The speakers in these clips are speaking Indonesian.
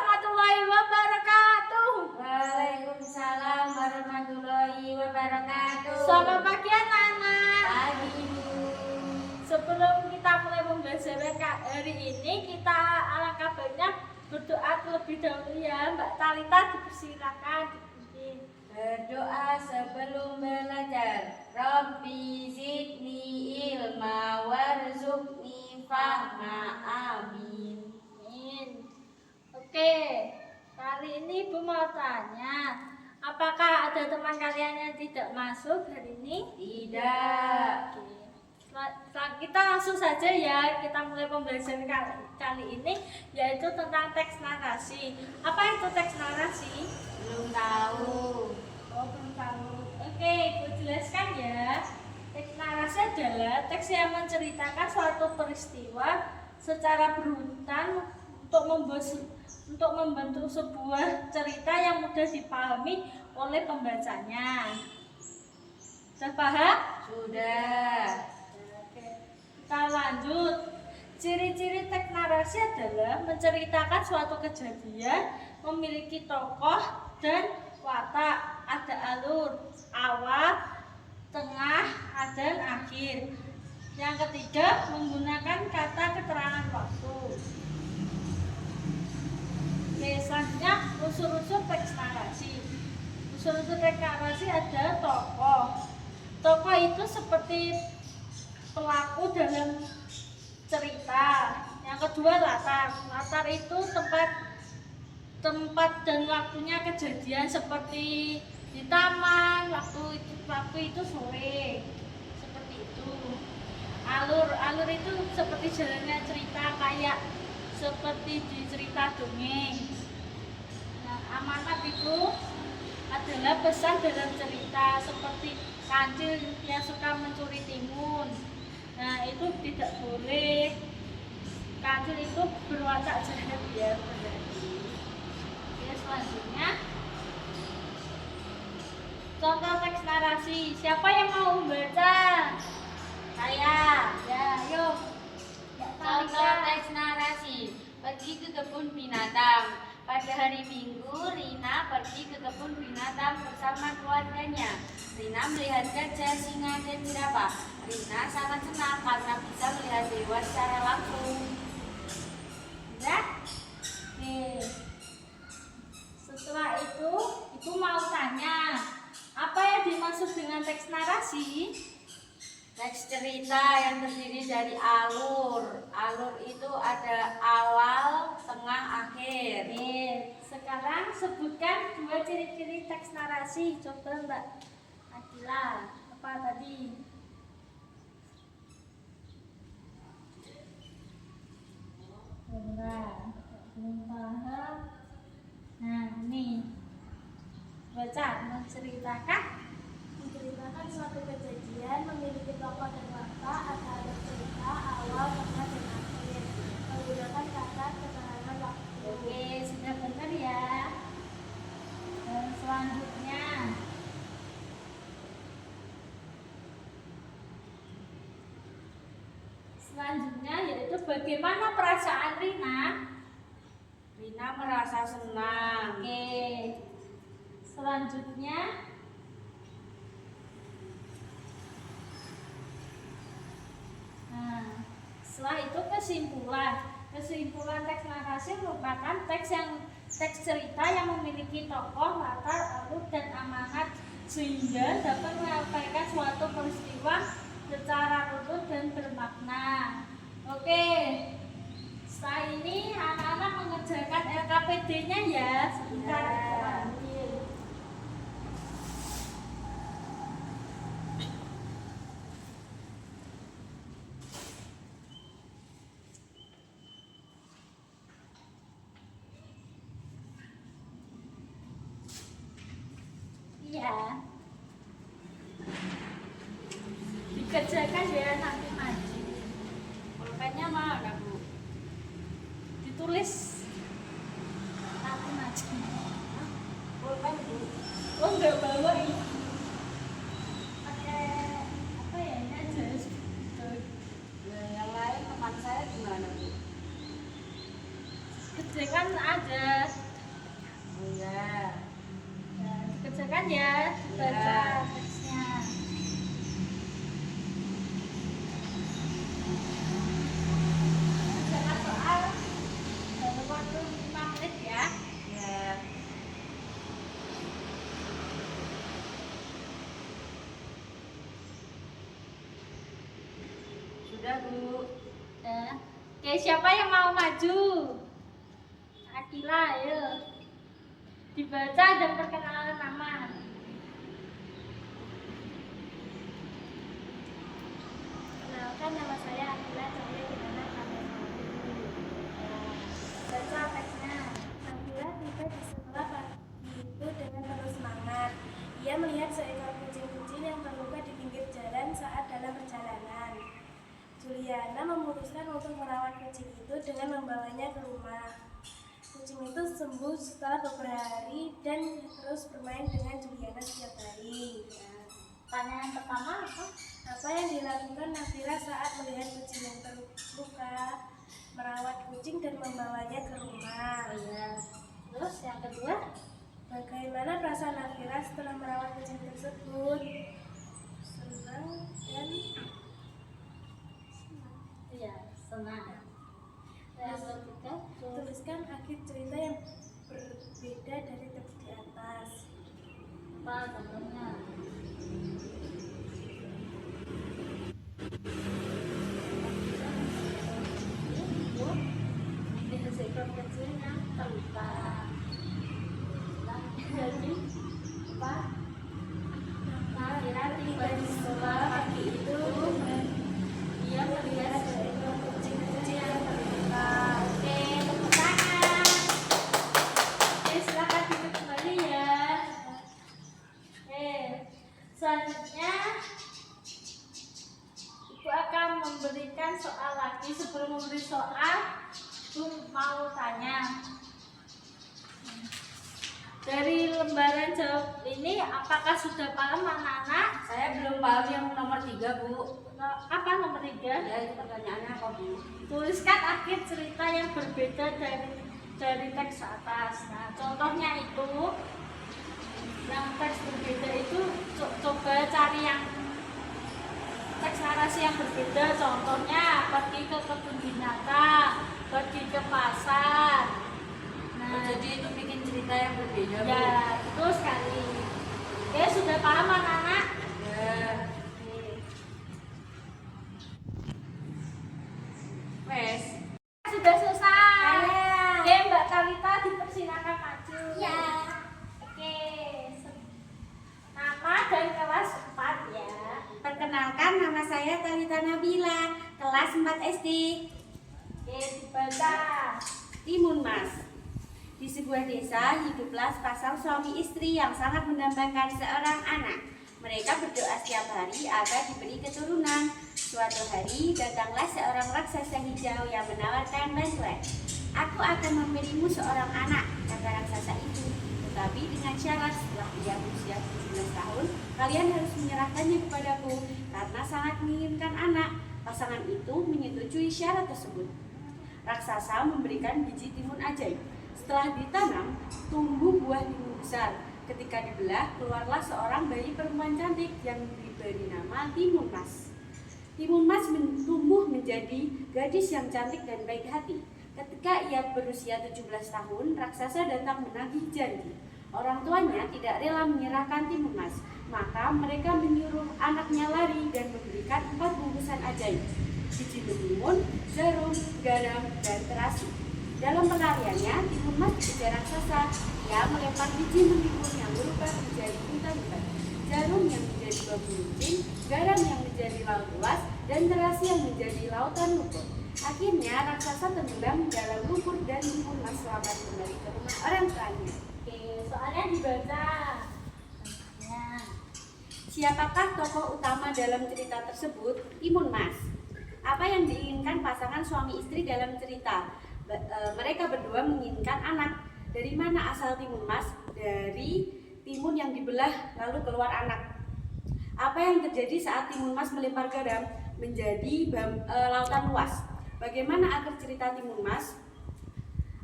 warahmatullahi wabarakatuh. Waalaikumsalam warahmatullahi wabarakatuh. Selamat pagi anak-anak. Pagi Ibu. Sebelum kita mulai pembelajaran hari ini, kita alangkah baiknya berdoa terlebih dahulu ya. Mbak Talita dipersilakan dipimpin. Berdoa sebelum belajar. Rabbi zidni ilma warzuqni fahma. Amin. Amin. Oke, kali ini Ibu mau tanya, apakah ada teman kalian yang tidak masuk hari ini? Tidak. Oke. Kita langsung saja ya, kita mulai pembelajaran kali ini, yaitu tentang teks narasi. Apa itu teks narasi? Belum tahu. Oh, belum tahu. Oke, Ibu jelaskan ya. Teks narasi adalah teks yang menceritakan suatu peristiwa secara berurutan untuk membentuk sebuah cerita yang mudah dipahami oleh pembacanya. Sudah paham? Sudah. Oke, kita lanjut. Ciri-ciri teks narasi adalah menceritakan suatu kejadian, memiliki tokoh dan watak, ada alur, awal, tengah, dan akhir. Yang ketiga, menggunakan kata keterangan waktu. Oke, selanjutnya unsur-unsur teks narasi. Unsur-unsur teks narasi ada tokoh. Tokoh itu seperti pelaku dalam cerita. Yang kedua latar. Latar itu tempat dan waktunya kejadian, seperti di taman, waktu itu sore, seperti itu. Alur itu seperti jalannya cerita, kayak seperti di cerita dongeng. Nah, amanat itu adalah pesan dalam cerita, seperti kancil yang suka mencuri timun. Nah, itu tidak boleh. Kancil itu berwatak jahat ya, berarti. Oke, selanjutnya contoh teks narasi. Siapa yang mau membaca? Saya. Ya, yuk. Ya, Contoh teks narasi. Pergi ke kebun binatang. Pada hari Minggu, Rina pergi ke kebun binatang bersama keluarganya. Rina melihat gajah, singa, dan jerapah. Rina sangat senang karena bisa melihat dewa secara langsung. Ya? Oke. Setelah itu, Ibu mau tanya, apa yang dimaksud dengan teks narasi? Teks cerita yang terdiri dari alur. Alur itu ada awal, tengah, akhir. Sekarang sebutkan dua ciri-ciri teks narasi. Coba Mbak Akila, apa tadi? Belum paham. Nah, ini baca. Menceritakan suatu kejadian, memiliki tokoh dan watak, ada cerita awal, tengah, dan akhir. Menggunakan kata keterangan waktu. Oke, sudah benar ya. Dan selanjutnya yaitu bagaimana perasaan Rina? Rina merasa senang. Oke. Selanjutnya setelah itu kesimpulan teks narasi merupakan teks cerita yang memiliki tokoh, latar, alur, dan amanat, sehingga dapat menyampaikan suatu peristiwa secara runut dan bermakna. Oke, setelah ini anak-anak mengerjakan LKPD-nya ya. Sebentar kita ambil. Iya, dikerjakan ya, nanti maju. Pulpennya mana, Bu? Ditulis nanti maju. Pulpen, Bu. Oh, nggak bawa ini. Pakai apa ya, ini aja. Yang lain teman saya gimana, Bu? Kerjakan kan ada. Oh ya. Ya, dikerjakan ya, baca Ya. teksnya. Kerjakan soal dalam waktu 5 menit ya. Ya. Sudah, Bu. Ya. Oke, siapa yang mau maju? Akila, ayo. Dibaca dan perkenalan nama. Kenalkan, nama saya Akila Cahaya Kirana Kameswati. Baca teksnya. Akila tiba di sekolah pagi itu dengan penuh semangat. Ia melihat seekor kucing kecil yang terluka di pinggir jalan saat dalam perjalanan. Juliana memutuskan untuk merawat kucing itu dengan membawanya ke rumah. Kucing itu sembuh setelah beberapa hari dan terus bermain dengan Juliana setiap hari. Pertanyaan pertama apa? Apa yang dilakukan Nafira saat melihat kucing yang terluka? Merawat kucing dan membawanya ke rumah. Oh iya. Terus yang kedua? Bagaimana perasaan Nafira setelah merawat kucing tersebut? Senang dan Iya, senang. Yang ketiga? tuliskan akhir cerita yang berbeda dari teks di atas. Apa contohnya? Ini seekor kecil yang terluka. Jadi apa? Nafira tiba di sekolah pagi itu. Dia melihat seekor kucing kecil yang terluka. Oke, tepuk tangan. Oke, silakan duduk kembali ya. Oke, selanjutnya Ibu akan memberikan soal lagi. Sebelum memberi soal, Ibu mau tanya. Dari lembaran jawab ini, apakah sudah paham anak-anak? Saya belum paham yang nomor 3, Bu. Apa nomor 3? Ya, itu pertanyaannya apa, Bu? Tuliskan akhir cerita yang berbeda dari teks atas. Nah, contohnya itu yang teks berbeda itu coba cari yang teks narasi yang berbeda. Contohnya pergi ke kebun binatang, pergi ke pasar. Oh, Nah, jadi itu bikin cerita yang berbeda, Bu. ya betul sekali. Oke, sudah paham anak-anak? Ya. Oke. Wes. Sudah selesai. Ya. Oke, Mbak Talita dipersilakan maju. Ya. Oke. Nama dan kelas 4 ya. Perkenalkan, nama saya Talita Nabila, kelas 4 SD. Oke, dibaca. Timun Mas. Di sebuah desa hiduplah sepasang suami istri yang sangat mendambakan seorang anak. Mereka berdoa setiap hari agar diberi keturunan. Suatu hari datanglah seorang raksasa hijau yang menawarkan bantuan. Aku akan memberimu seorang anak, kata raksasa itu. Tetapi dengan syarat setelah ia berusia 17 tahun, kalian harus menyerahkannya kepadaku karena sangat menginginkan anak. Pasangan itu menyetujui syarat tersebut. Raksasa memberikan biji timun ajaib. Setelah ditanam, tumbuh buah timun besar. Ketika dibelah, keluarlah seorang bayi perempuan cantik yang diberi nama Timun Mas. Timun Mas tumbuh menjadi gadis yang cantik dan baik hati. Ketika ia berusia 17 tahun, raksasa datang menagih janji. Orang tuanya tidak rela menyerahkan Timun Mas, maka mereka menyuruh anaknya lari dan memberikan 4 bungkusan ajaib: biji mentimun, jarum, garam, dan terasi. Dalam pelariannya, Timun Mas dikejar raksasa. Ia melempar biji mentimun yang berubah menjadi hutan-hutan, jarum yang menjadi bambu runcing, garam yang menjadi laut luas, dan terasi yang menjadi lautan lumpur. Akhirnya raksasa tenggelam dalam lumpur dan Timun Mas selamat kembali ke rumah orang tuanya. Oke, soalnya dibaca. Ya. Siapakah tokoh utama dalam cerita tersebut? Timun Mas. Apa yang diinginkan pasangan suami istri dalam cerita? Mereka berdua menginginkan anak. Dari mana asal Timun Mas? Dari timun yang dibelah lalu keluar anak. Apa yang terjadi saat Timun Mas melempar garam menjadi lautan luas? Bagaimana akhir cerita Timun Mas?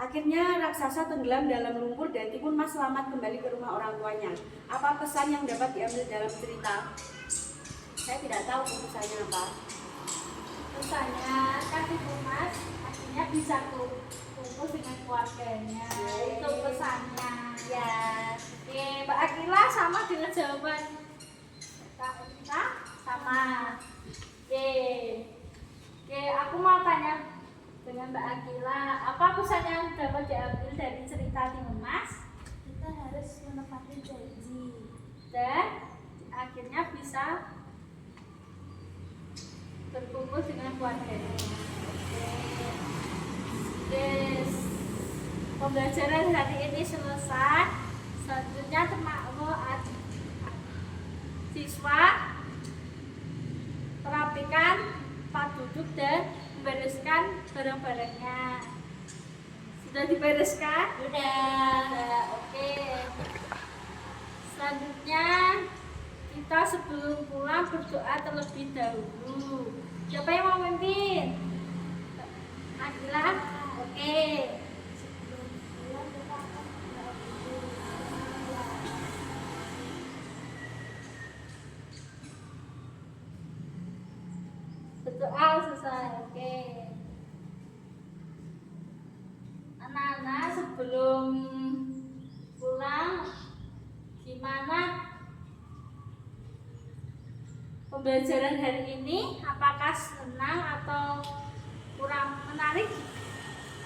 Akhirnya raksasa tenggelam dalam lumpur dan Timun Mas selamat kembali ke rumah orang tuanya. Apa pesan yang dapat diambil dalam cerita? Saya tidak tahu pesannya apa. Pesannya kan Timun Mas akhirnya bisa kumpul dengan keluarganya. Itu pesannya. Ya. Oke, Mbak Akila sama dengan jawaban kita sama. Oke, aku mau tanya dengan Mbak Akila, apa pesan yang dapat diambil dari cerita Timun Mas? Kita harus menepati janji. Dan akhirnya bisa berkumpul dengan keluarganya. Yes. Pembelajaran hari ini selesai. Selanjutnya siswa merapikan tempat duduk dan membereskan barang-barangnya. Sudah dibereskan? Sudah. Oke. Selanjutnya kita sebelum pulang berdoa terlebih dahulu. Siapa yang mau memimpin? Akila? Oke. Pulang kita akan berdoa dulu. Berdoa selesai. Oke. Anak-anak sebelum pulang gimana pembelajaran hari ini? Apakah senang atau kurang menarik?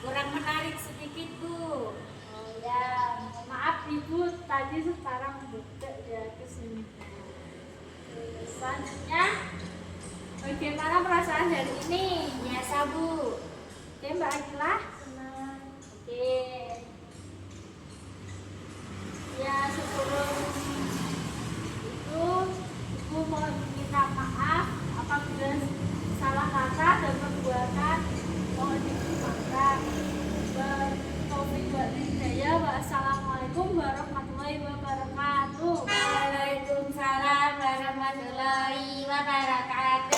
Kurang menarik sedikit, Bu. Oh ya, mohon maaf Ibu tadi sekarang berdek ya ke sini. Selanjutnya, bagaimana perasaan hari ini? Biasa, Bu. Oke, Mbak Akila. Senang. Oke. Ya, sebelum itu Ibu mohon minta maaf apabila salah kata dan perbuatan mohon dimaafkan. Taufiq wal hidayah. Wassalamualaikum warahmatullahi wabarakatuh. Waalaikumsalam warahmatullahi wabarakatuh.